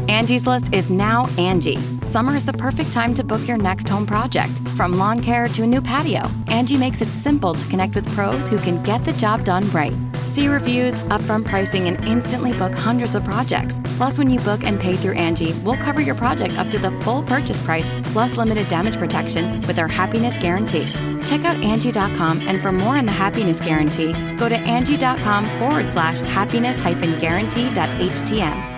Angie's List is now Angie. Summer is the perfect time to book your next home project. From lawn care to a new patio, Angie makes it simple to connect with pros who can get the job done right. See reviews, upfront pricing, and instantly book hundreds of projects. Plus, when you book and pay through Angie, we'll cover your project up to the full purchase price, plus limited damage protection with our Happiness Guarantee. Check out Angie.com, and for more on the Happiness Guarantee, go to Angie.com/happiness-guarantee.htm.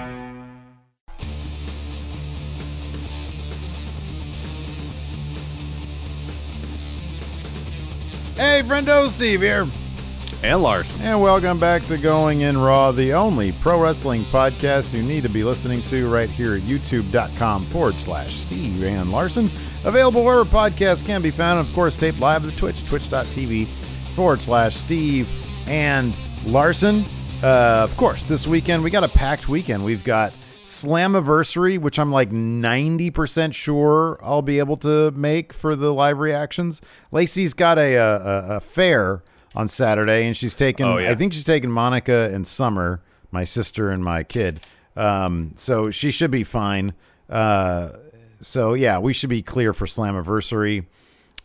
Hey, friendo, Steve here. And Larson. And welcome back to Going In Raw, the only pro wrestling podcast you need to be listening to right here at youtube.com/Steve and Larson. Available wherever podcasts can be found. And of course, taped live at the Twitch, twitch.tv/Steve and Larson. Of course, this weekend, we got a packed weekend. We've got Slammiversary, which I'm like 90% sure I'll be able to make for the live reactions. Lacey's got a fair on Saturday, and she's taking, I think she's taking Monica and Summer, my sister and my kid. So she should be fine. So yeah, we should be clear for Slammiversary.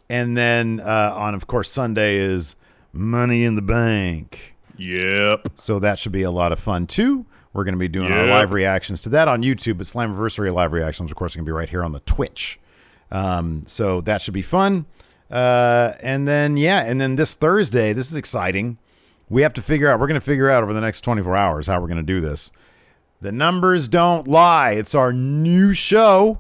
And then on, of course, Sunday is Money in the Bank. Yep. So that should be a lot of fun too. We're going to be doing our live reactions to that on YouTube, but Slammiversary live reactions, of course, are going to be right here on the Twitch. So that should be fun. And then this Thursday, this is exciting. We're going to figure out over the next 24 hours how we're going to do this. The Numbers Don't Lie. It's our new show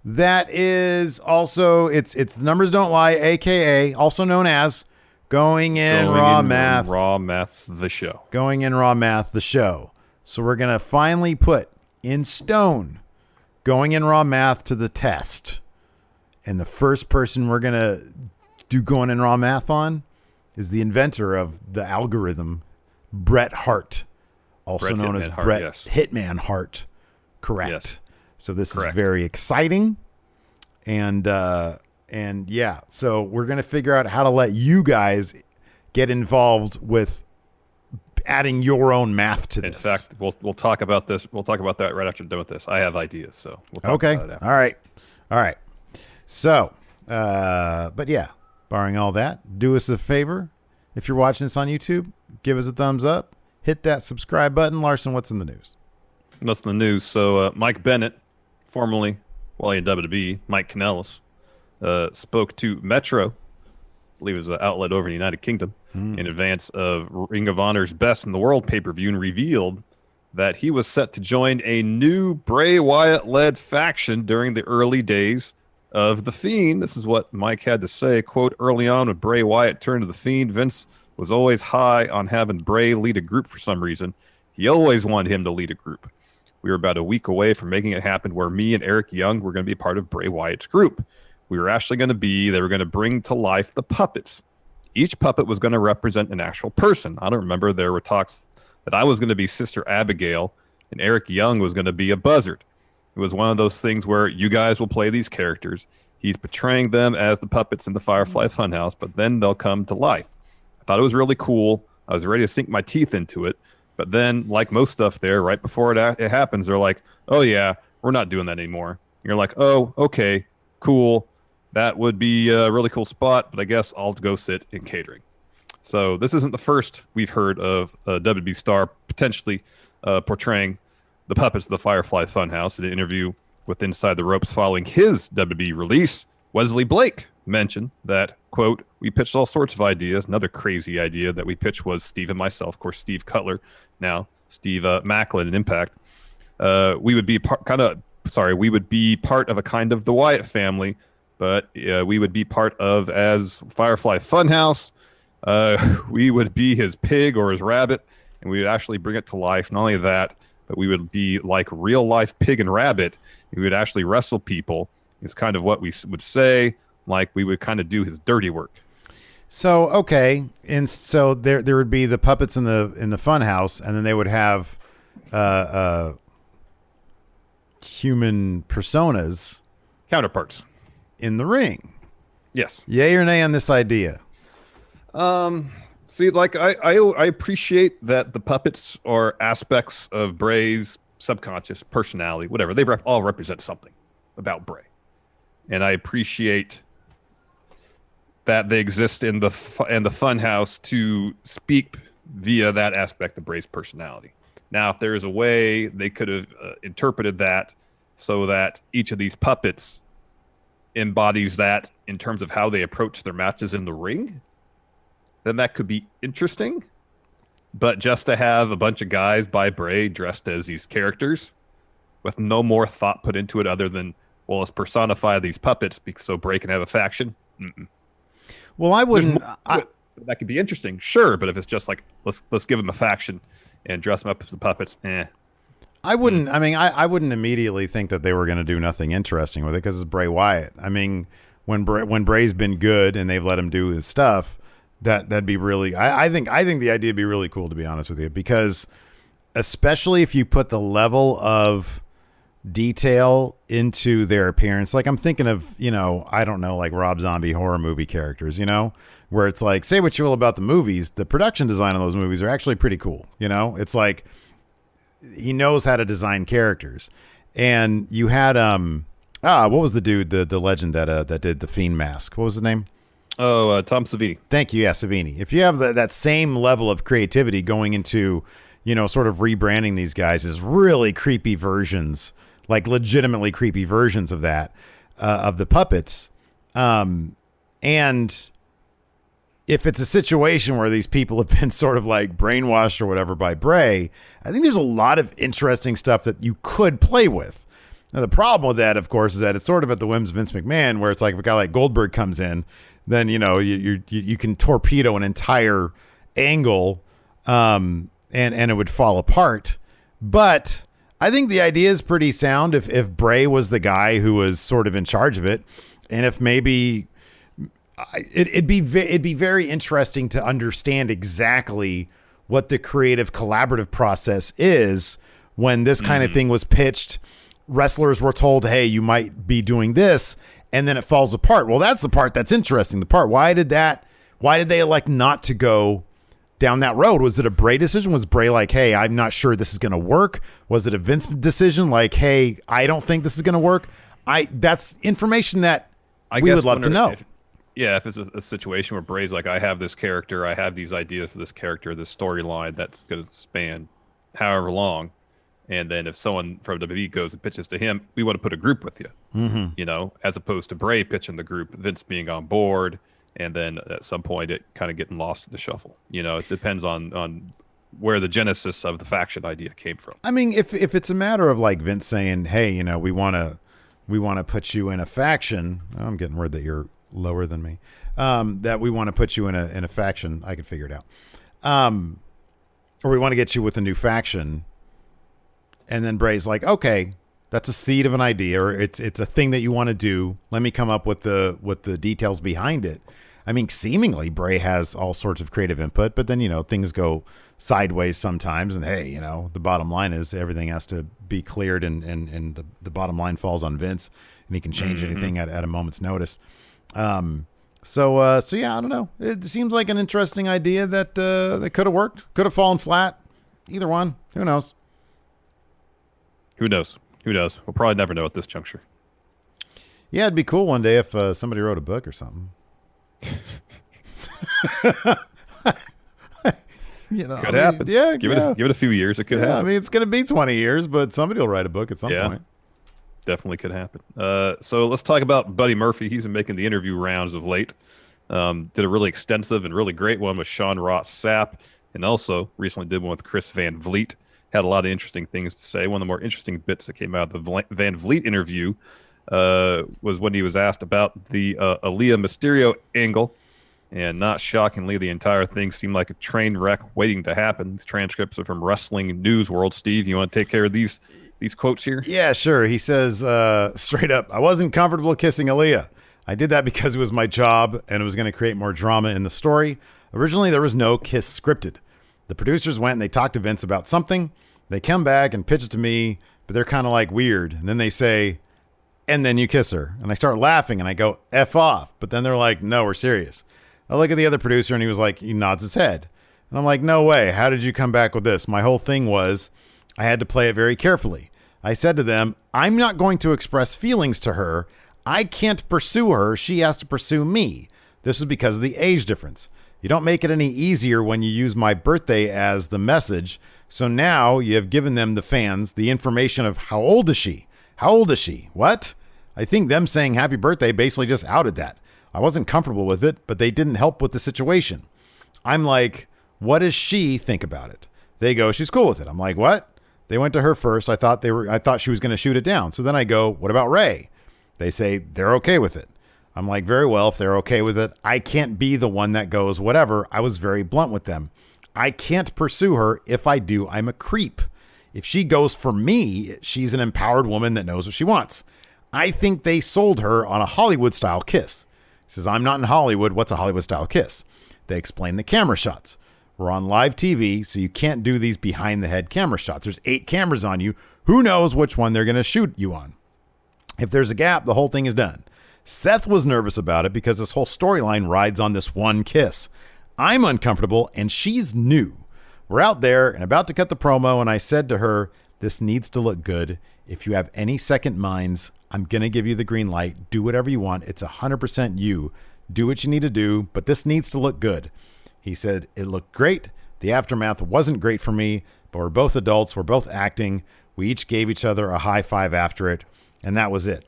that is also, it's The Numbers Don't Lie, a.k.a. also known as Going In Raw Math. Raw Math, the show. Going In Raw Math, the show. So we're going to finally put in stone Going In Raw Math to the test. And the first person we're going to do Going In Raw Math on is the inventor of the algorithm, Bret Hart, also known as Bret Hitman Hart. Correct. Yes. So this is very exciting. And yeah, so we're going to figure out how to let you guys get involved with adding your own math to this. In fact, we'll talk about this. We'll talk about that right after we're done with this. I have ideas, so we'll talk about it after. All right. So, but yeah, barring all that, do us a favor. If you're watching this on YouTube, give us a thumbs up. Hit that subscribe button. Larson, what's in the news? What's in the news? So Mike Bennett, formerly while in WWE, Mike Kanellis, spoke to Metro, I believe it was an outlet over in the United Kingdom, in advance of Ring of Honor's Best in the World pay-per-view, and revealed that he was set to join a new Bray Wyatt-led faction during the early days of The Fiend. This is what Mike had to say, quote, "Early on when Bray Wyatt turned to The Fiend, Vince was always high on having Bray lead a group for some reason. He always wanted him to lead a group. We were about a week away from making it happen where me and Eric Young were going to be part of Bray Wyatt's group. They were going to bring to life the puppets. Each puppet was going to represent an actual person. I don't remember, there were talks that I was going to be Sister Abigail and Eric Young was going to be a buzzard. It was one of those things where you guys will play these characters. He's portraying them as the puppets in the Firefly Funhouse, but then they'll come to life. I thought it was really cool. I was ready to sink my teeth into it. But then, like most stuff there, right before it happens, they're like, oh, yeah, we're not doing that anymore. And you're like, oh, okay, cool. That would be a really cool spot, but I guess I'll go sit in catering. So this isn't the first we've heard of a WB star potentially portraying the puppets of the Firefly Funhouse. In an interview with Inside the Ropes following his WB release, Wesley Blake mentioned that, quote, "We pitched all sorts of ideas. Another crazy idea that we pitched was Steve and myself, of course, Steve Cutler, now Steve Macklin in Impact. We would be part of a kind of the Wyatt family, but we would be part of as Firefly Funhouse. We would be his pig or his rabbit, and we would actually bring it to life. Not only that, but we would be like real life pig and rabbit. We would actually wrestle people. Is kind of what we would say. Like we would kind of do his dirty work." So okay, and so there would be the puppets in the fun house, and then they would have human personas, counterparts, in the ring. Yes. Yay or nay on this idea? See, like I appreciate that the puppets are aspects of Bray's subconscious, personality, whatever. They all represent something about Bray. And I appreciate that they exist in the funhouse to speak via that aspect of Bray's personality. Now, if there is a way they could have interpreted that so that each of these puppets embodies that in terms of how they approach their matches in the ring, then that could be interesting. But just to have a bunch of guys by Bray dressed as these characters with no more thought put into it other than, well, let's personify these puppets so Bray can have a faction. Mm-mm. Well, I wouldn't. That could be interesting, sure. But if it's just like, let's give them a faction and dress them up as the puppets, I wouldn't. I mean, I wouldn't immediately think that they were going to do nothing interesting with it because it's Bray Wyatt. I mean, when Bray's been good and they've let him do his stuff, that'd be really. I think the idea would be really cool, to be honest with you, because especially if you put the level of detail into their appearance. Like I'm thinking of, I don't know, like Rob Zombie horror movie characters, where it's like, say what you will about the movies, the production design of those movies are actually pretty cool. It's like he knows how to design characters. And you had what was the dude, the legend that did the Fiend mask? What was his name? Oh, Tom Savini. Thank you. Yeah, Savini. If you have that same level of creativity going into, sort of rebranding these guys as really creepy versions, like legitimately creepy versions of that, of the puppets. And if it's a situation where these people have been sort of like brainwashed or whatever by Bray, I think there's a lot of interesting stuff that you could play with. Now, the problem with that, of course, is that it's sort of at the whims of Vince McMahon, where it's like if a guy like Goldberg comes in, then, you can torpedo an entire angle, and it would fall apart. But I think the idea is pretty sound if Bray was the guy who was sort of in charge of it, and if maybe it'd be very interesting to understand exactly what the creative collaborative process is when this kind of thing was pitched. Wrestlers were told, hey, you might be doing this, and then it falls apart. Well, that's the part that's interesting. The part, why did they elect not to go down that road? Was it a Bray decision? Was Bray like, hey, I'm not sure this is going to work? Was it a Vince decision? Like, hey, I don't think this is going to work. That's information that we would love to know. If it's a situation where Bray's like, I have this character, I have these ideas for this character, this storyline that's going to span however long. And then if someone from WWE goes and pitches to him, we want to put a group with you, as opposed to Bray pitching the group, Vince being on board. And then at some point it kind of getting lost in the shuffle. It depends on where the genesis of the faction idea came from. I mean, if it's a matter of like Vince saying, hey, we want to put you in a faction. I'm getting word that you're lower than me. That we want to put you in a faction. I could figure it out. Or we want to get you with a new faction. And then Bray's like, okay, that's a seed of an idea, or it's a thing that you want to do. Let me come up with the details behind it. I mean, seemingly Bray has all sorts of creative input, but then, things go sideways sometimes. And hey, the bottom line is everything has to be cleared, and the bottom line falls on Vince, and he can change anything at a moment's notice. So yeah, I don't know. It seems like an interesting idea that could have worked, could have fallen flat. Either one. Who knows? Who knows? We'll probably never know at this juncture. Yeah, it'd be cool one day if somebody wrote a book or something. Could happen. Yeah, give it a few years. It could happen. I mean, it's going to be 20 years, but somebody will write a book at some point. Definitely could happen. So let's talk about Buddy Murphy. He's been making the interview rounds of late. Did a really extensive and really great one with Sean Ross Sapp, and also recently did one with Chris Van Vliet. Had a lot of interesting things to say. One of the more interesting bits that came out of the Van Vliet interview was when he was asked about the Aaliyah Mysterio angle. And not shockingly, the entire thing seemed like a train wreck waiting to happen. These transcripts are from Wrestling News World. Steve, you want to take care of these quotes here? Yeah, sure. He says straight up, I wasn't comfortable kissing Aaliyah. I did that because it was my job and it was going to create more drama in the story. Originally, there was no kiss scripted. The producers went and they talked to Vince about something. They come back and pitch it to me, but they're kind of like weird. And then they say, and then you kiss her. And I start laughing and I go, F off. But then they're like, no, we're serious. I look at the other producer and he was like, he nods his head. And I'm like, no way. How did you come back with this? My whole thing was I had to play it very carefully. I said to them, I'm not going to express feelings to her. I can't pursue her. She has to pursue me. This is because of the age difference. You don't make it any easier when you use my birthday as the message. So now you have given them, the fans, the information of how old is she? How old is she? What? I think them saying happy birthday basically just outed that. I wasn't comfortable with it, but they didn't help with the situation. I'm like, what does she think about it? They go, she's cool with it. I'm like, what? They went to her first. I thought she was going to shoot it down. So then I go, what about Ray? They say they're okay with it. I'm like, very well, if they're okay with it, I can't be the one that goes, whatever. I was very blunt with them. I can't pursue her. If I do, I'm a creep. If she goes for me, she's an empowered woman that knows what she wants. I think they sold her on a Hollywood-style kiss. He says, I'm not in Hollywood. What's a Hollywood-style kiss? They explain the camera shots. We're on live TV, so you can't do these behind-the-head camera shots. There's 8 cameras on you. Who knows which one they're going to shoot you on? If there's a gap, the whole thing is done. Seth was nervous about it because this whole storyline rides on this one kiss. I'm uncomfortable, and she's new. We're out there and about to cut the promo, and I said to her, this needs to look good. If you have any second minds, I'm going to give you the green light. Do whatever you want. It's 100% you. Do what you need to do, but this needs to look good. He said, it looked great. The aftermath wasn't great for me, but we're both adults. We're both acting. We each gave each other a high five after it, and that was it.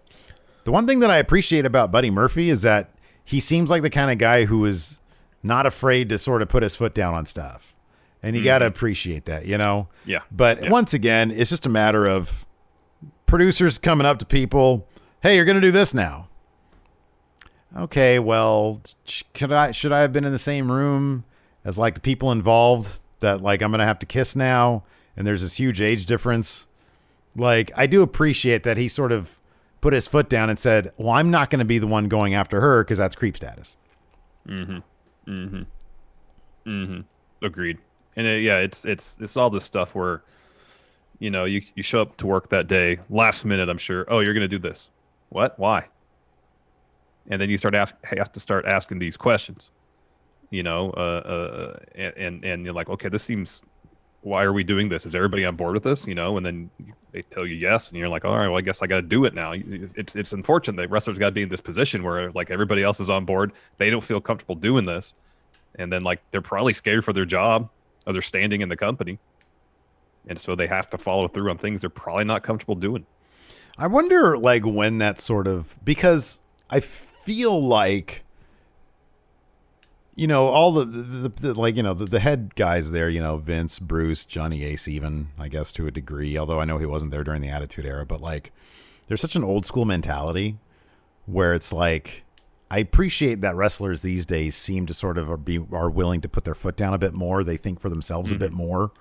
The one thing that I appreciate about Buddy Murphy is that he seems like the kind of guy who is not afraid to sort of put his foot down on stuff. And you got to appreciate that, you know? Yeah. But once again, it's just a matter of producers coming up to people, hey, you're going to do this now. Okay, well, should I have been in the same room as like the people involved that like I'm going to have to kiss now? And there's this huge age difference. Like, I do appreciate that he sort of put his foot down and said, well, I'm not going to be the one going after her because that's creep status. Agreed. And it's all this stuff where, you know, you show up to work that day, last minute, I'm sure. Oh, you're going to do this. What? Why? And then you have to start asking these questions, you know, and you're like, okay, this seems, why are we doing this? Is everybody on board with this? You know, and then they tell you yes, and you're like, all right, well, I guess I got to do it now. It's unfortunate that wrestlers got to be in this position where like everybody else is on board. They don't feel comfortable doing this. And then like, they're probably scared for their job or their standing in the company. And so they have to follow through on things they're probably not comfortable doing. I wonder like when that sort of, because I feel like, you know, all the like, you know, the head guys there, you know, Vince, Bruce, Johnny Ace, even, I guess to a degree, although I know he wasn't there during the Attitude Era, but like there's such an old school mentality where it's like, I appreciate that wrestlers these days seem to sort of are willing to put their foot down a bit more. They think for themselves a bit more.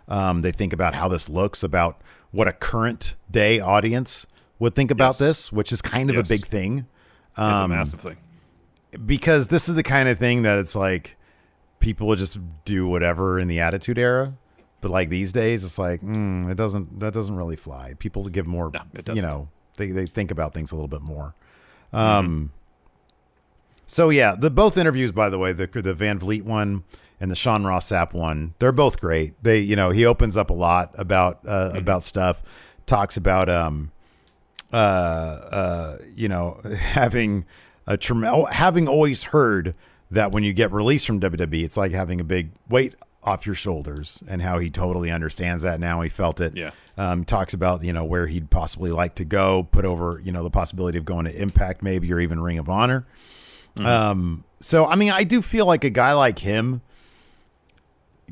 They think about how this looks, about what a current day audience would think about this, which is kind of a big thing. It's a massive thing. Because this is the kind of thing that it's like people would just do whatever in the Attitude Era. But like these days, it's like, that doesn't really fly. People give more, you know, they think about things a little bit more. So yeah, both interviews, by the way, the Van Vliet one and the Sean Ross Sapp one, they're both great. They, you know, he opens up a lot about stuff, talks about, you know, having always heard that when you get released from WWE, it's like having a big weight off your shoulders, and how he totally understands that now. He felt it. Yeah. Talks about, you know, where he'd possibly like to go, put over, you know, the possibility of going to Impact maybe, or even Ring of Honor. So, I mean, I do feel like a guy like him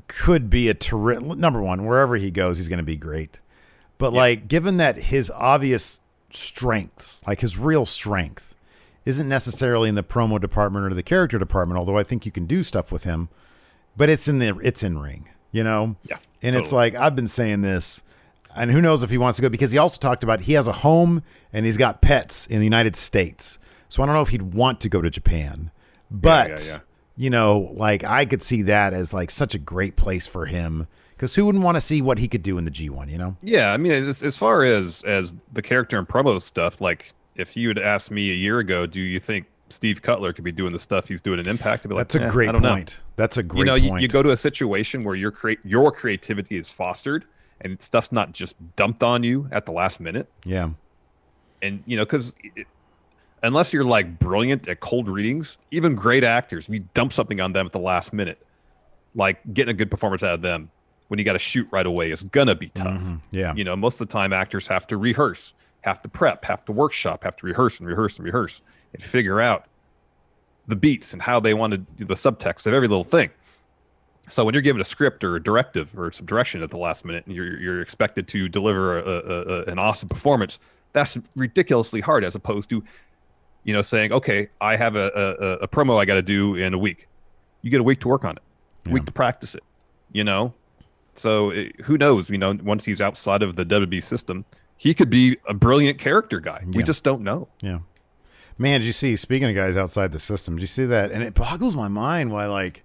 could be a terrific, number one, wherever he goes, he's going to be great. But like, given that his obvious strengths, like his real strength, isn't necessarily in the promo department or the character department, although I think you can do stuff with him, but it's in ring, you know? Yeah. And It's like, I've been saying this, and who knows if he wants to go, because he also talked about he has a home and he's got pets in the United States. So I don't know if he'd want to go to Japan, but you know, like I could see that as like such a great place for him, because who wouldn't want to see what he could do in the G1, you know? Yeah. I mean, as far as the character and promo stuff, like if you had asked me a year ago, do you think Steve Cutler could be doing the stuff he's doing in Impact? I'd be like, that's a great point. That's a great point. You go to a situation where your creativity is fostered and stuff's not just dumped on you at the last minute. Yeah. And, because unless you're like brilliant at cold readings, even great actors, if you dump something on them at the last minute, like getting a good performance out of them when you got to shoot right away is going to be tough. Yeah. Most of the time actors have to rehearse, have to prep, have to workshop, have to rehearse and figure out the beats and how they want to do the subtext of every little thing. So when you're given a script or a directive or some direction at the last minute and you're expected to deliver an awesome performance, that's ridiculously hard as opposed to, saying, okay, I have a promo I got to do in a week. You get a week to work on it, a week to practice it, So who knows, once he's outside of the WB system, he could be a brilliant character guy. We just don't know. Yeah. Man, did you see, speaking of guys outside the system, did you see that? And it boggles my mind why, like,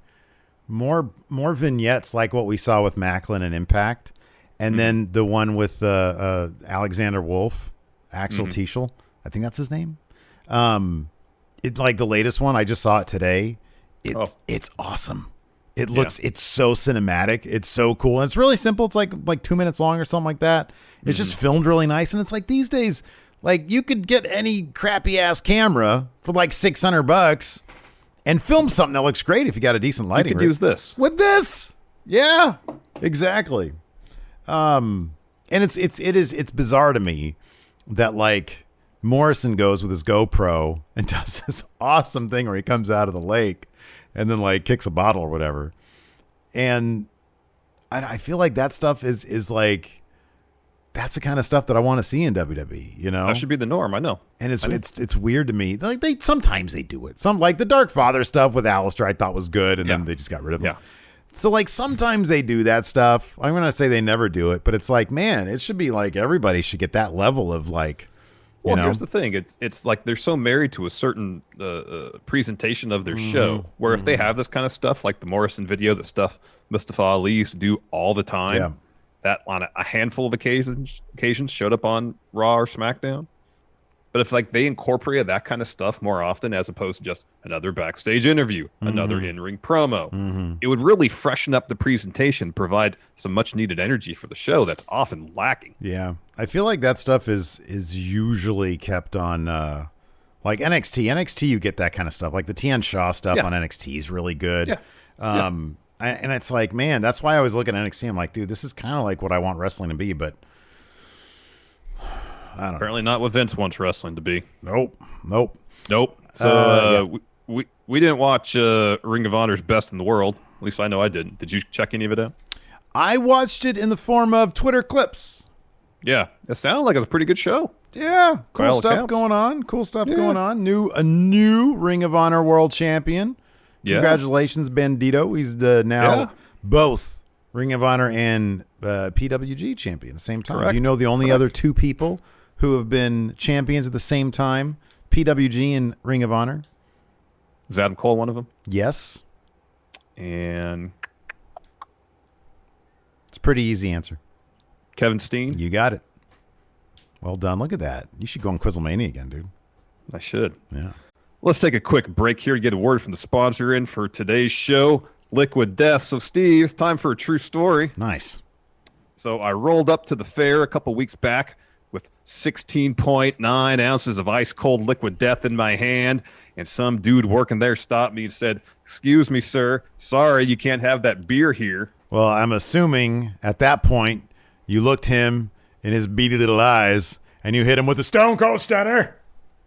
more vignettes like what we saw with Macklin and Impact, and then the one with Alexander Wolf, Axel Tischel, I think that's his name. It like the latest one, I just saw it today. It's awesome. It looks it's so cinematic. It's so cool. And it's really simple. It's like 2 minutes long or something like that. It's just filmed really nice. And it's like these days, like you could get any crappy ass camera for like $600 and film something that looks great if you got a decent lighting. You could use this. With this. Yeah, exactly. And it's bizarre to me that like Morrison goes with his GoPro and does this awesome thing where he comes out of the lake and then like kicks a bottle or whatever. And I feel like that stuff is like, that's the kind of stuff that I want to see in WWE, That should be the norm, I know. And it's weird to me. Like sometimes they do it. Some like the Dark Father stuff with Alistair I thought was good, and then they just got rid of him. Yeah. So like sometimes they do that stuff. I'm gonna say they never do it, but it's like, man, it should be like everybody should get that level of like. Well, here's the thing. It's like they're so married to a certain presentation of their show, where if they have this kind of stuff, like the Morrison video, the stuff Mustafa Ali used to do all the time, that on a handful of occasions showed up on Raw or SmackDown. But if like they incorporated that kind of stuff more often, as opposed to just another backstage interview, another in-ring promo, it would really freshen up the presentation, provide some much needed energy for the show that's often lacking. Yeah, I feel like that stuff is usually kept on like NXT. NXT, you get that kind of stuff. Like the Tian Shaw stuff on NXT is really good. Yeah. And it's like, man, that's why I always look at NXT. I'm like, dude, this is kind of like what I want wrestling to be, but I don't Apparently not what Vince wants wrestling to be. Nope. So we didn't watch Ring of Honor's Best in the World. At least I know I didn't. Did you check any of it out? I watched it in the form of Twitter clips. Yeah, it sounded like it was a pretty good show. Yeah, cool stuff going on. A new Ring of Honor World Champion. Yeah. Congratulations, Bandito. He's now both Ring of Honor and PWG champion at the same time. Correct. Do you know the only other two people who have been champions at the same time, PWG and Ring of Honor? Is Adam Cole one of them? Yes. And it's a pretty easy answer. Kevin Steen? You got it. Well done. Look at that. You should go on Quizzlemania again, dude. I should. Yeah. Let's take a quick break here to get a word from the sponsor in for today's show, Liquid Death. So, Steve, it's time for a true story. Nice. So I rolled up to the fair a couple weeks back with 16.9 ounces of ice-cold Liquid Death in my hand, and some dude working there stopped me and said, "Excuse me, sir. Sorry, you can't have that beer here." Well, I'm assuming at that point you looked him in his beady little eyes and you hit him with a Stone Cold Stunner.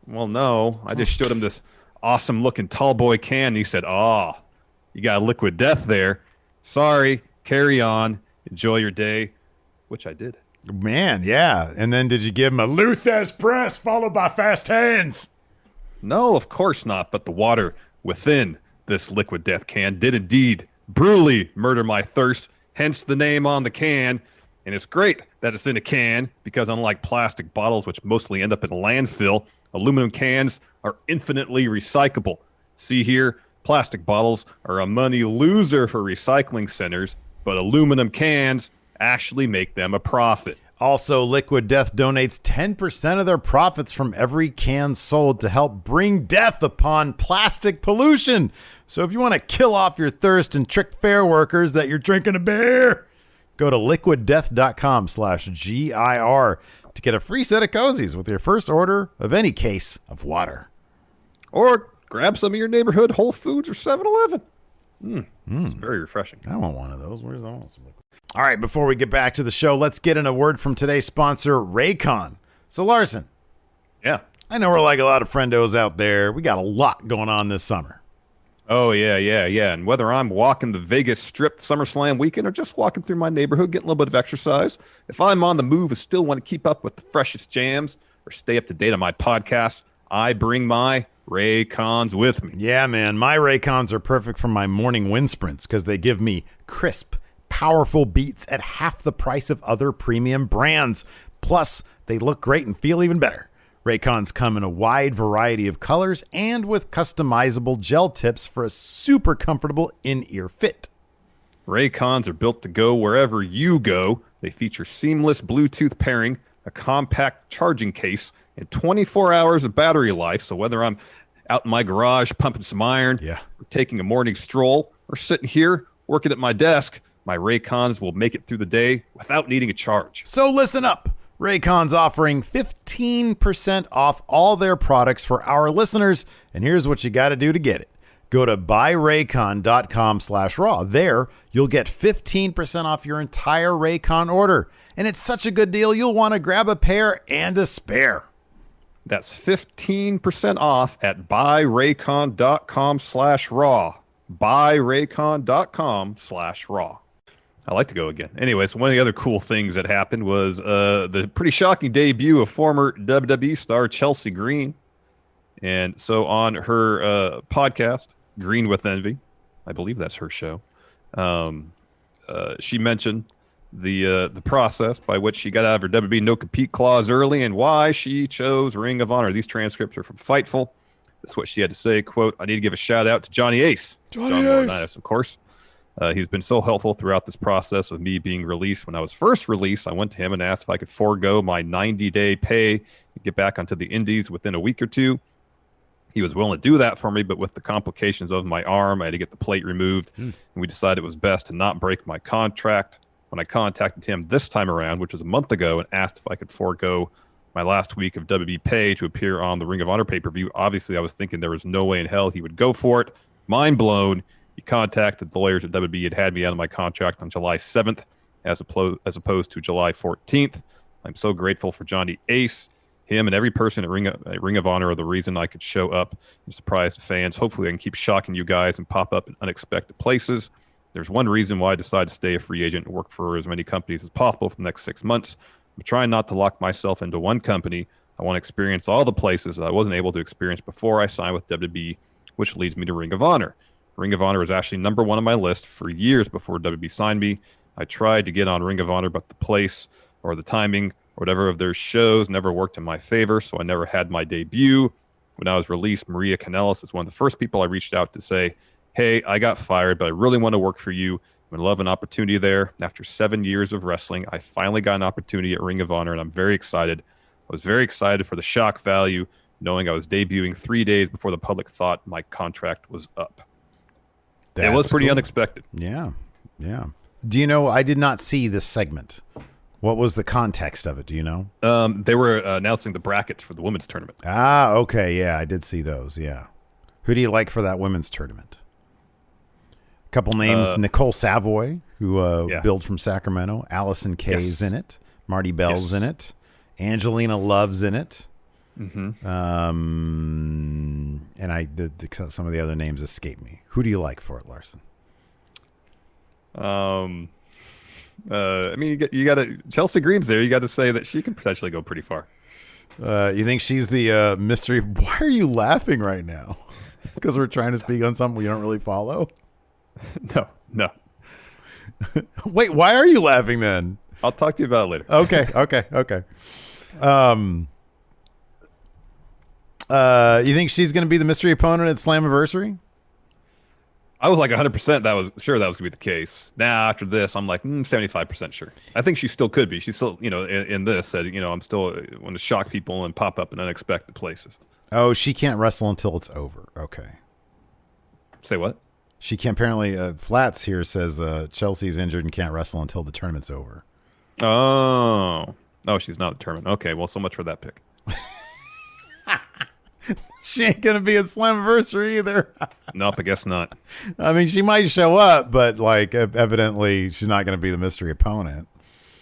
Well, no. I just showed him this awesome-looking tall boy can, and he said, "Oh, you got a Liquid Death there. Sorry, carry on. Enjoy your day," which I did. Man, yeah. And then did you give him a Luthez press followed by fast hands? No, of course not. But the water within this Liquid Death can did indeed brutally murder my thirst, hence the name on the can. And it's great that it's in a can because unlike plastic bottles, which mostly end up in a landfill, aluminum cans are infinitely recyclable. See here, plastic bottles are a money loser for recycling centers, but aluminum cans actually make them a profit. Also, Liquid Death donates 10% of their profits from every can sold to help bring death upon plastic pollution. So if you want to kill off your thirst and trick fair workers that you're drinking a beer, Go to liquiddeath.com/GIR to get a free set of cozies with your first order of any case of water. Or grab some of your neighborhood Whole Foods or 7-Eleven. It's very refreshing. I want one of those. Where's I want some liquid? All right, before we get back to the show, let's get in a word from today's sponsor, Raycon. So, Larson, Yeah. I know we're like a lot of friendos out there. We got a lot going on this summer. Oh, yeah. And whether I'm walking the Vegas Strip SummerSlam weekend or just walking through my neighborhood, getting a little bit of exercise, if I'm on the move and still want to keep up with the freshest jams or stay up to date on my podcasts, I bring my Raycons with me. Yeah, man. My Raycons are perfect for my morning wind sprints because they give me crisp, powerful beats at half the price of other premium brands. Plus, they look great and feel even better. Raycons come in a wide variety of colors and with customizable gel tips for a super comfortable in-ear fit. Raycons are built to go wherever you go. They feature seamless Bluetooth pairing, a compact charging case, and 24 hours of battery life. So whether I'm out in my garage pumping some iron, or taking a morning stroll, or sitting here working at my desk, my Raycons will make it through the day without needing a charge. So listen up. Raycon's offering 15% off all their products for our listeners, and here's what you got to do to get it. Go to buyraycon.com/raw. There, you'll get 15% off your entire Raycon order, and it's such a good deal, you'll want to grab a pair and a spare. That's 15% off at buyraycon.com/raw. buyraycon.com/raw. I like to go again. Anyway, so one of the other cool things that happened was the pretty shocking debut of former WWE star Chelsea Green. And so on her podcast, Green with Envy, I believe that's her show, she mentioned the process by which she got out of her WWE no-compete clause early and why she chose Ring of Honor. These transcripts are from Fightful. This is what she had to say, quote, "I need to give a shout-out to Johnny Ace." John Laurinaitis, of course. He's been so helpful throughout this process of me being released. When I was first released, I went to him and asked if I could forego my 90-day pay and get back onto the indies within a week or two. He was willing to do that for me, but with the complications of my arm, I had to get the plate removed, and we decided it was best to not break my contract. When I contacted him this time around, which was a month ago, and asked if I could forego my last week of WWE pay to appear on the Ring of Honor pay-per-view, obviously I was thinking there was no way in hell he would go for it. Mind blown. He contacted the lawyers at WWE and had me out of my contract on July 7th as opposed to July 14th. I'm so grateful for Johnny Ace. Him and every person at Ring of Honor are the reason I could show up and surprise the fans. Hopefully I can keep shocking you guys and pop up in unexpected places. There's one reason why I decided to stay a free agent and work for as many companies as possible for the next 6 months. I'm trying not to lock myself into one company. I want to experience all the places that I wasn't able to experience before I signed with WWE, which leads me to Ring of Honor. Ring of Honor was actually number one on my list for years before WWE signed me. I tried to get on Ring of Honor, but the place or the timing or whatever of their shows never worked in my favor, so I never had my debut. When I was released, Maria Kanellis is one of the first people I reached out to say, "Hey, I got fired, but I really want to work for you. I would love an opportunity there." After 7 years of wrestling, I finally got an opportunity at Ring of Honor, and I'm very excited. I was very excited for the shock value, knowing I was debuting 3 days before the public thought my contract was up. It was pretty unexpected. Yeah. Do you know, I did not see this segment. What was the context of it? Do you know? They were announcing the brackets for the women's tournament. Ah, okay. Yeah, I did see those. Yeah. Who do you like for that women's tournament? A couple names. Nicole Savoy, who billed from Sacramento. Allison Kay's in it. Marty Bell's in it. Angelina Love's in it. Mm-hmm. And some of the other names escape me. Who do you like for it, Larson? I mean, you got to Chelsea Green's there. You got to say that she can potentially go pretty far. You think she's the mystery? Why are you laughing right now? Because we're trying to speak on something we don't really follow? No. Wait, why are you laughing then? I'll talk to you about it later. Okay. You think she's going to be the mystery opponent at Slammiversary? I was like 100% that was going to be the case. Now, after this, I'm like 75% sure. I think she still could be. She's still, in this, said, I'm still want to shock people and pop up in unexpected places. Oh, she can't wrestle until it's over. Okay. Say what? She can't apparently. Flats here says Chelsea's injured and can't wrestle until the tournament's over. Oh, she's not determined. Okay, well, so much for that pick. She ain't gonna be at Slammiversary either. Nope, I guess not. I mean, she might show up, but like evidently she's not gonna be the mystery opponent.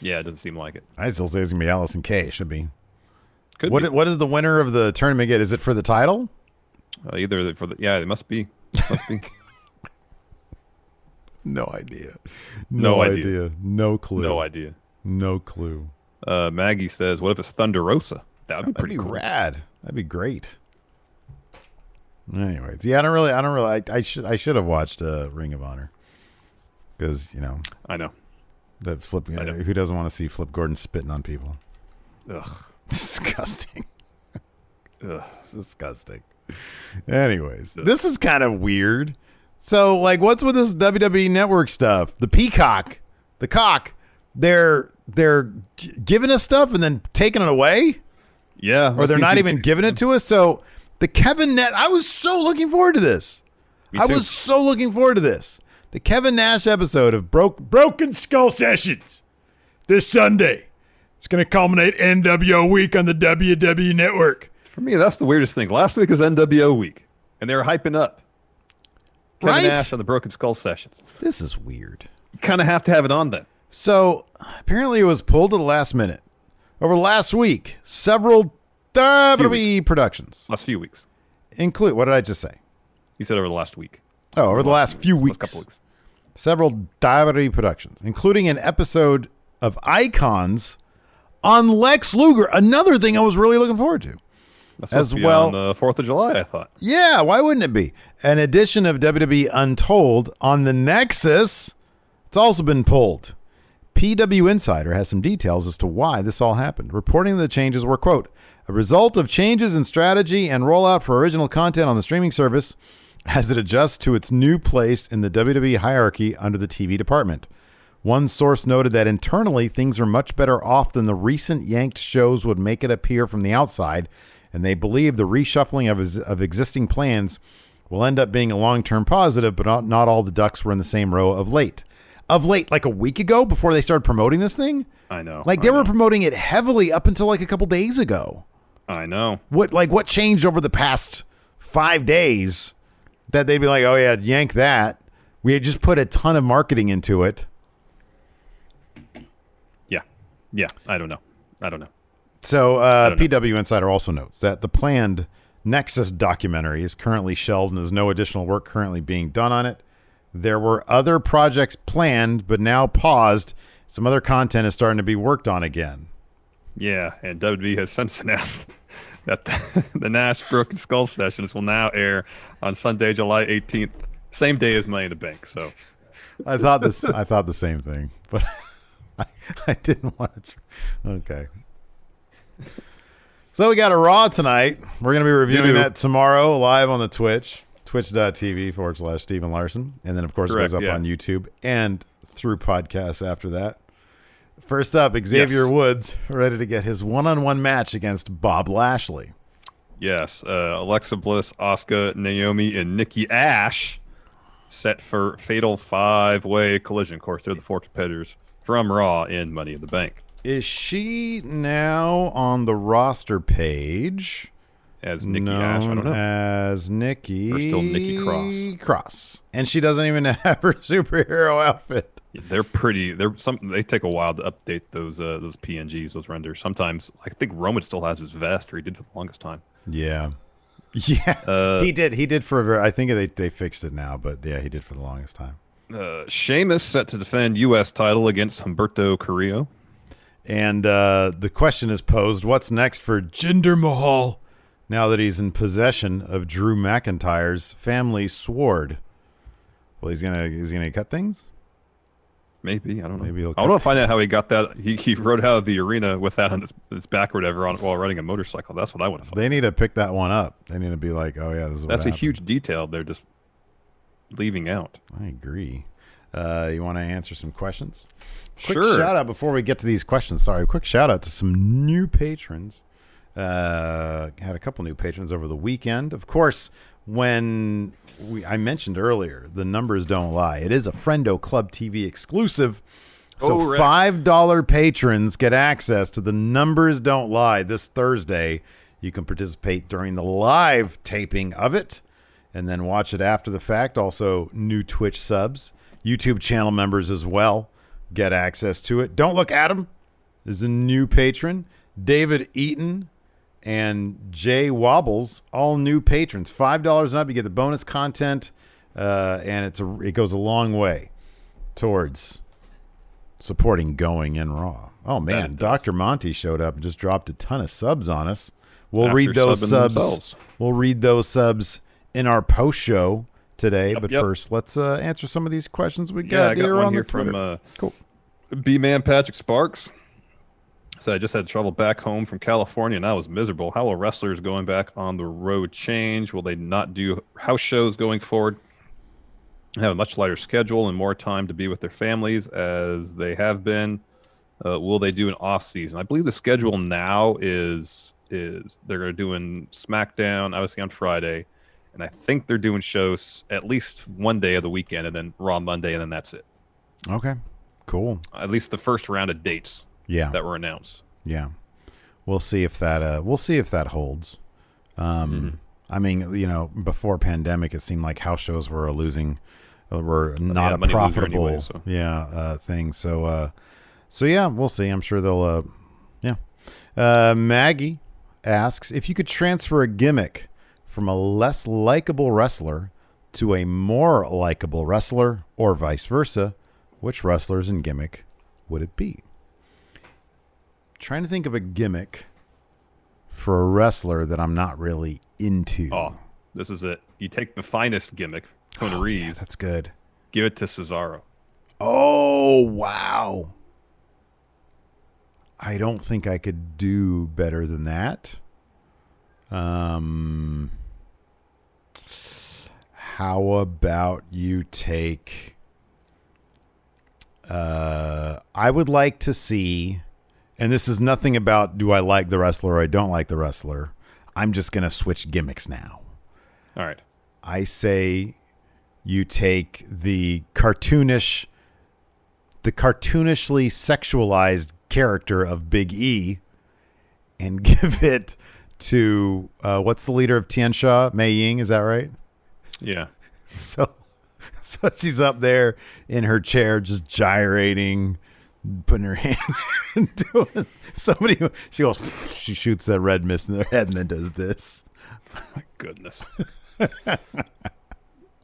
Yeah, it doesn't seem like it. I still say it's gonna be Allison Kay. Should be. Could be. What does the winner of the tournament get? Is it for the title? Either for the it must be. No idea. No idea. No clue. No idea. No clue. Maggie says, "What if it's Thunder Rosa? That would be pretty cool. Rad. That'd be great." Anyways, yeah, I don't really. I should have watched Ring of Honor because I know that Flip. Who doesn't want to see Flip Gordon spitting on people? Ugh, disgusting. Ugh, it's disgusting. Anyways, this is kind of weird. So, like, what's with this WWE Network stuff? The Peacock, the cock, they're giving us stuff and then taking it away. Yeah, or they're not even giving it to us. So the Kevin Nash, I was so looking forward to this. I was so looking forward to this. The Kevin Nash episode of Broken Skull Sessions this Sunday. It's going to culminate NWO week on the WWE Network. For me, that's the weirdest thing. Last week was NWO week, and they were hyping up Kevin Nash on the Broken Skull Sessions. This is weird. You kind of have to have it on then. So apparently it was pulled at the last minute. Over last week, several WWE productions. Last few weeks. Include, what did I just say? You said over the last week. Oh, over the last few weeks. Last couple weeks. Several WWE productions, including an episode of Icons on Lex Luger. Another thing I was really looking forward to. That's as well on the 4th of July, I thought. Yeah, why wouldn't it be? An edition of WWE Untold on the Nexus. It's also been pulled. PW Insider has some details as to why this all happened, reporting the changes were, quote, a result of changes in strategy and rollout for original content on the streaming service as it adjusts to its new place in the WWE hierarchy under the TV department. One source noted that internally, things are much better off than the recent yanked shows would make it appear from the outside, and they believe the reshuffling of existing plans will end up being a long-term positive, but not all the ducks were in the same row of late. Like a week ago before they started promoting this thing? I know. Like they were promoting it heavily up until like a couple days ago. I know. What changed over the past 5 days that they'd be like, oh yeah, yank that. We had just put a ton of marketing into it. Yeah. I don't know. So PW Insider also notes that the planned Nexus documentary is currently shelved and there's no additional work currently being done on it. There were other projects planned, but now paused. Some other content is starting to be worked on again. Yeah, and WWE has since announced that the Nash Broken Skull Sessions will now air on Sunday, July 18th, same day as Money in the Bank. So, I thought the same thing, but I didn't want to. Okay. So we got a Raw tonight. We're going to be reviewing that tomorrow live on the twitch.tv/Stephen Larson. And then, of course, it goes up on YouTube and through podcasts after that. First up, Xavier Woods, ready to get his one-on-one match against Bob Lashley. Yes. Alexa Bliss, Asuka, Naomi, and Nikki Ash set for fatal 5-way collision. Of course, they're the 4 competitors from Raw in Money in the Bank. Is she now on the roster page? As Nikki Ash, I don't know. As Nikki. Or still Nikki Cross. And she doesn't even have her superhero outfit. Yeah, they take a while to update those PNGs, those renders. Sometimes I think Roman still has his vest, or he did for the longest time. Yeah. Yeah. He did for I think they fixed it now, but yeah, he did for the longest time. Sheamus set to defend US title against Humberto Carrillo. And the question is posed, what's next for Jinder Mahal now that he's in possession of Drew McIntyre's family sword? Well, is he gonna cut things? Maybe, I don't know. Maybe he'll I want to find out how he got that. He rode out of the arena with that on his back or whatever while riding a motorcycle. That's what I want to find. They need to pick that one up. They need to be like, oh yeah, this is what happened. That's a huge detail they're just leaving out. I agree. You want to answer some questions? Quick Sure. shout out before we get to these questions. Sorry, quick shout out to some new patrons. Had a couple new patrons over the weekend. Of course, when I mentioned earlier, the numbers don't lie. It is a Friendo Club TV exclusive. So $5 patrons get access to the Numbers Don't Lie this Thursday. You can participate during the live taping of it and then watch it after the fact. Also, new Twitch subs, YouTube channel members as well get access to it. Don't Look at Him is a new patron. David Eaton and Jay Wobbles, all new patrons. $5 and up, you get the bonus content, and it goes a long way towards supporting Going in Raw. Oh man, Dr. Monty showed up and just dropped a ton of subs on us. We'll read those subs. Themselves. We'll read those subs in our post show today. First, let's answer some of these questions we got here on the Twitter. From cool. B-Man Patrick Sparks. So I just had trouble back home from California and I was miserable. How will wrestlers going back on the road change? Will they not do house shows going forward? Have a much lighter schedule and more time to be with their families as they have been. Will they do an off season? I believe the schedule now is they're doing SmackDown obviously on Friday, and I think they're doing shows at least one day of the weekend and then Raw Monday, and then that's it. Okay, cool. At least the first round of dates that were announced. Yeah, we'll see if that holds. I mean, before pandemic, it seemed like house shows were not a profitable anyway, thing. So yeah, we'll see. I'm sure they'll Maggie asks if you could transfer a gimmick from a less likable wrestler to a more likable wrestler or vice versa, which wrestlers and gimmick would it be? Trying to think of a gimmick for a wrestler that I'm not really into. Oh, this is it. You take the finest gimmick, Kona Reeves. Yeah, that's good. Give it to Cesaro. Oh, wow. I don't think I could do better than that. How about you take... I would like to see... And this is nothing about do I like the wrestler or I don't like the wrestler. I'm just going to switch gimmicks now. All right. I say you take the cartoonishly sexualized character of Big E and give it to what's the leader of Tiansha? Mei Ying, is that right? Yeah. So she's up there in her chair just gyrating, putting her hand into it. She shoots that red mist in their head and then does this. My goodness.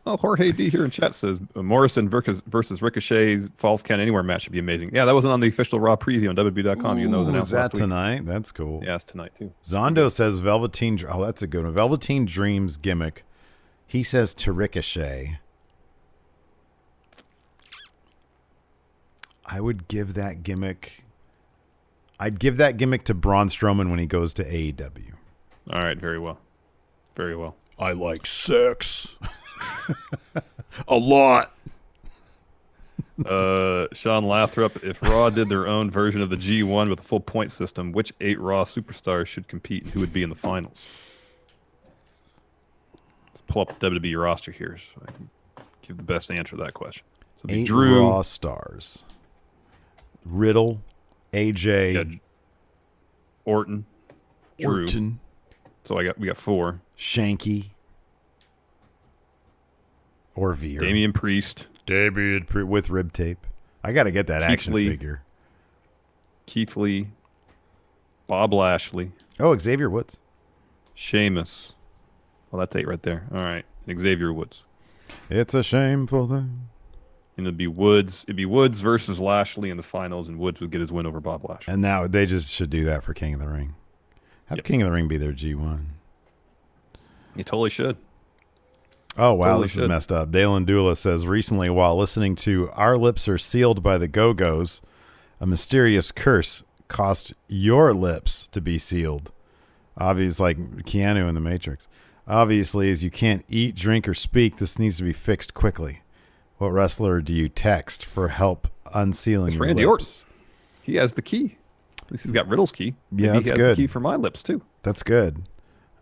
Oh, Jorge D here in chat says Morrison versus Ricochet Falls Count Anywhere match would be amazing. Yeah, that wasn't on the official Raw preview on WWE.com. You know, is that tonight? That's cool. Yeah, it's tonight too. Zondo says Velveteen. Oh, that's a good one. Velveteen Dreams gimmick. He says to Ricochet. I would give that gimmick. I'd give that gimmick to Braun Strowman when he goes to AEW. All right, very well. Very well. I like sex. A lot. Sean Lathrop, if Raw did their own version of the G1 with a full point system, which 8 Raw superstars should compete and who would be in the finals? Let's pull up the WWE roster here so I can give the best answer to that question. So 8 Drew, Raw stars. Riddle, AJ, Orton, Drew. So we got 4. Shanky. Or Veer. Damian Priest. With rib tape. I got to get that action figure. Keith Lee. Bob Lashley. Oh, Xavier Woods. Sheamus. Well, that's 8 right there. All right. Xavier Woods. It's a shameful thing. And it'd be Woods. It'd be Woods versus Lashley in the finals, and Woods would get his win over Bob Lashley. And now they just should do that for King of the Ring. Have King of the Ring be their G1. You totally should. Oh, wow, this is messed up. Dalen Dula says, recently, while listening to Our Lips Are Sealed by the Go-Go's, a mysterious curse caused your lips to be sealed. Obviously, like Keanu in The Matrix. Obviously, as you can't eat, drink, or speak, this needs to be fixed quickly. What wrestler do you text for help unsealing your Randy lips? Orton. He has the key. At least he's got Riddle's key. Yeah, that's he has good. the key for my lips, too. That's good.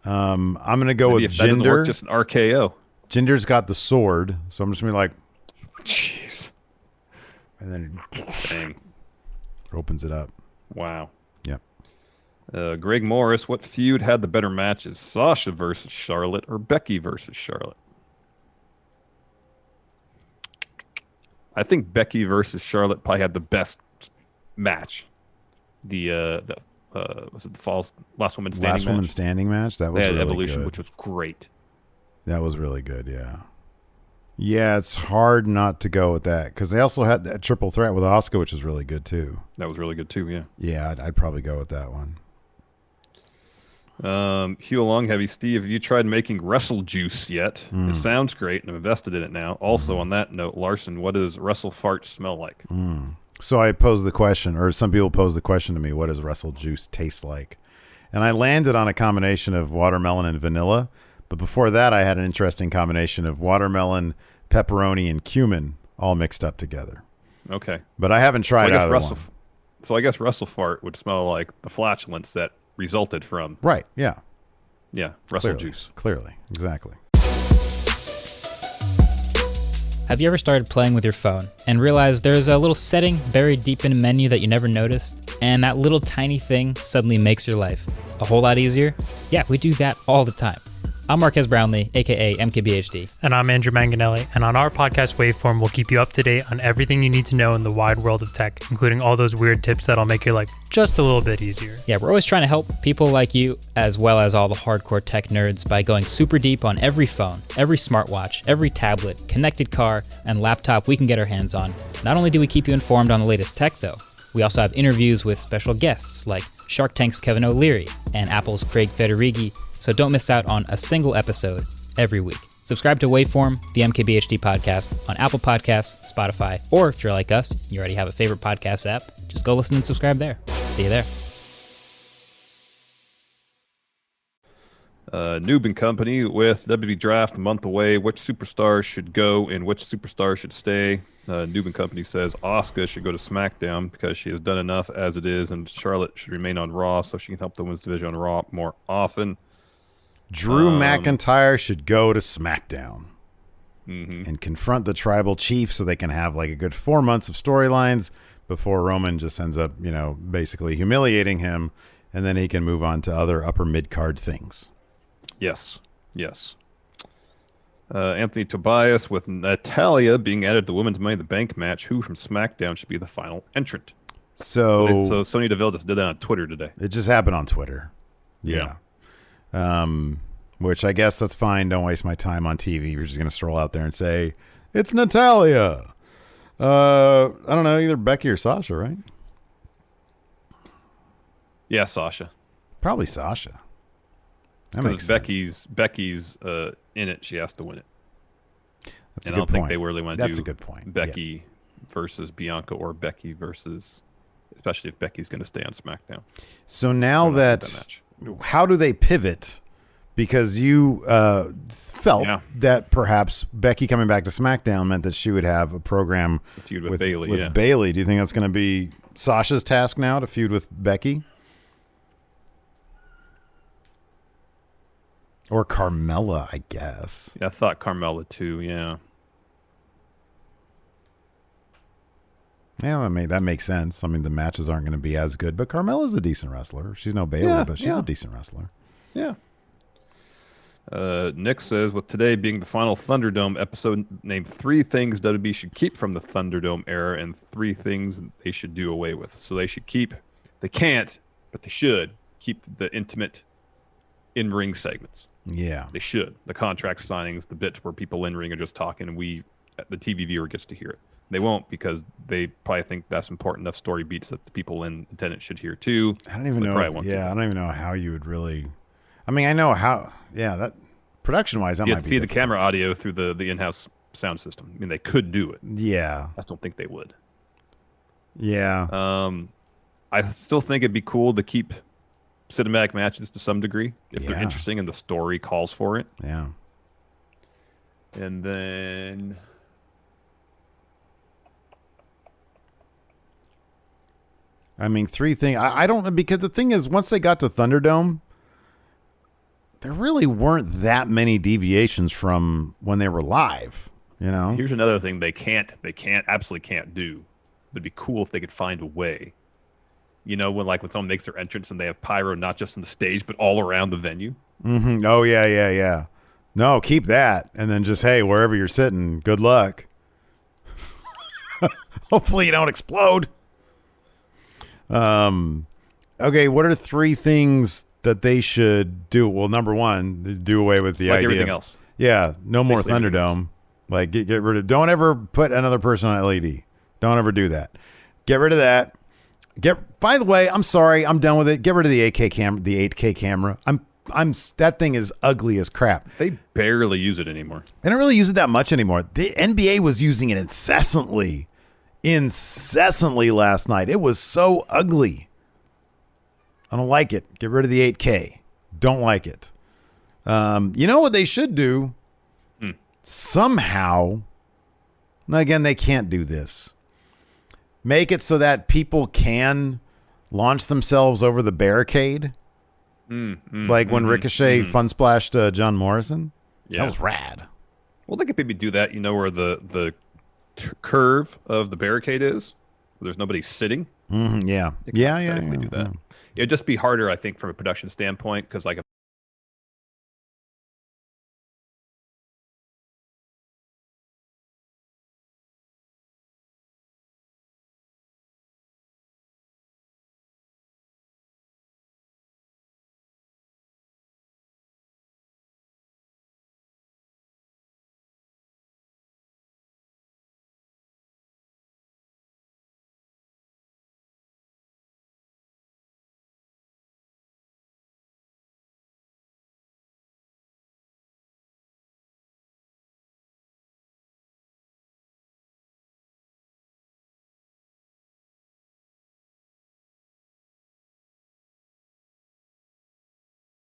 I'm going to go Maybe with if that doesn't Jinder. work, just an RKO. Jinder's got the sword, so I'm just going to be like, Jeez. and then Dang. opens it up. Wow. Yep. Greg Morris, what feud had the better matches? Sasha versus Charlotte or Becky versus Charlotte? I think Becky versus Charlotte probably had the best match. Was it the last woman standing Last match? woman standing match? That was They had really Evolution, good. which was great. That was really good, yeah. Yeah, it's hard not to go with that because they also had that triple threat with Asuka, which was really good too. That was really good too, yeah. Yeah, I'd probably go with that one. Hugh Long Heavy Steve, have you tried making Wrestle Juice yet? It sounds great, and I'm invested in it now. Also, on that note, Larson, what does Wrestle Fart smell like? So I posed the question, or some people posed the question to me, what does Wrestle Juice taste like? And I landed on a combination of watermelon and vanilla. But before that, I had an interesting combination of watermelon, pepperoni, and cumin all mixed up together. Okay. But I haven't tried either one. So I guess Wrestle Fart would smell like the flatulence that resulted from... Right, yeah. Yeah, Wrestle Juice. Clearly, exactly. Have you ever started playing with your phone and realized there's a little setting buried deep in a menu that you never noticed, and that little tiny thing suddenly makes your life a whole lot easier? Yeah, we do that all the time. I'm Marquez Brownlee, aka MKBHD. And I'm Andrew Manganelli, and on our podcast Waveform, we'll keep you up to date on everything you need to know in the wide world of tech, including all those weird tips that'll make your life just a little bit easier. Yeah, we're always trying to help people like you, as well as all the hardcore tech nerds, by going super deep on every phone, every smartwatch, every tablet, connected car, and laptop we can get our hands on. Not only do we keep you informed on the latest tech, though, we also have interviews with special guests like Shark Tank's Kevin O'Leary and Apple's Craig Federighi, so don't miss out on a single episode every week. Subscribe to Waveform, the MKBHD podcast, on Apple Podcasts, Spotify, or if you're like us, you already have a favorite podcast app, just go listen and subscribe there. See you there. Noob and Company with WB Draft a month away. Which superstars should go and which superstars should stay? Noob and Company says Asuka should go to SmackDown because she has done enough as it is, and Charlotte should remain on Raw so she can help the women's division on Raw more often. Drew McIntyre should go to SmackDown and confront the tribal chief so they can have like a good 4 months of storylines before Roman just ends up, basically humiliating him, and then he can move on to other upper mid-card things. Yes. Anthony Tobias with Natalia being added to the Women's Money in the Bank match. Who from SmackDown should be the final entrant? So Sonya Deville just did that on Twitter today. It just happened on Twitter. Yeah. Which I guess that's fine. Don't waste my time on TV. You're just going to stroll out there and say, it's Natalia. I don't know, either Becky or Sasha, right? Yeah, Sasha. Probably Sasha. That makes sense. Becky's in it. She has to win it. That's and a good I don't think point. they really want to do That's a good point. Becky versus Bianca or Becky versus, especially if Becky's going to stay on SmackDown. So now how do they pivot? Because you felt that perhaps Becky coming back to SmackDown meant that she would have a program feud with Bayley. Bayley. Do you think that's going to be Sasha's task now to feud with Becky? Or Carmella, I guess. Yeah, I thought Carmella too, yeah. Yeah, that makes sense. I mean, the matches aren't going to be as good, but Carmella's a decent wrestler. She's no Bayley, but she's a decent wrestler. Yeah. Nick says, with today being the final Thunderdome episode, name 3 things WWE should keep from the Thunderdome era and 3 things they should do away with. So they can't, but they should keep the intimate in-ring segments. Yeah. They should. The contract signings, the bits where people in-ring are just talking and the TV viewer gets to hear it. They won't because they probably think that's important enough story beats that the people in attendance should hear too. I don't even know. Yeah, I don't even know how you would really. I mean, I know how. Yeah, that production-wise, that you might have to be feed difficult. the camera audio through the in-house sound system. I mean, they could do it. Yeah. I just don't think they would. Yeah. I still think it'd be cool to keep cinematic matches to some degree if they're interesting and the story calls for it. Yeah. And then I mean, 3 things. I don't know, because the thing is, once they got to Thunderdome, there really weren't that many deviations from when they were live. You know, Here's another thing they absolutely can't do. It'd be cool if they could find a way. You know, when someone makes their entrance and they have pyro not just on the stage but all around the venue. Mm-hmm. Oh yeah. No, keep that, and then just hey, wherever you're sitting, good luck. Hopefully you don't explode. Okay, what are 3 things that they should do? Well, number 1, do away with the idea. Everything else. Yeah, no more Basically Thunderdome. Like get rid of. Don't ever put another person on LED. Don't ever do that. Get rid of that. By the way, I'm sorry, I'm done with it. Get rid of the 8K camera. The 8K camera. That thing is ugly as crap. They barely use it anymore. They don't really use it that much anymore. The NBA was using it incessantly last night. It was so ugly. I don't like it. Get rid of the 8K. Don't like it. You know what they should do? Somehow, now again, they can't do this. Make it so that people can launch themselves over the barricade. Like when Ricochet fun splashed John Morrison. Yeah. That was rad. Well, they could maybe do that, where the curve of the barricade is, where there's nobody sitting. Mm-hmm, yeah. They could do that. It'd just be harder, I think, from a production standpoint, because if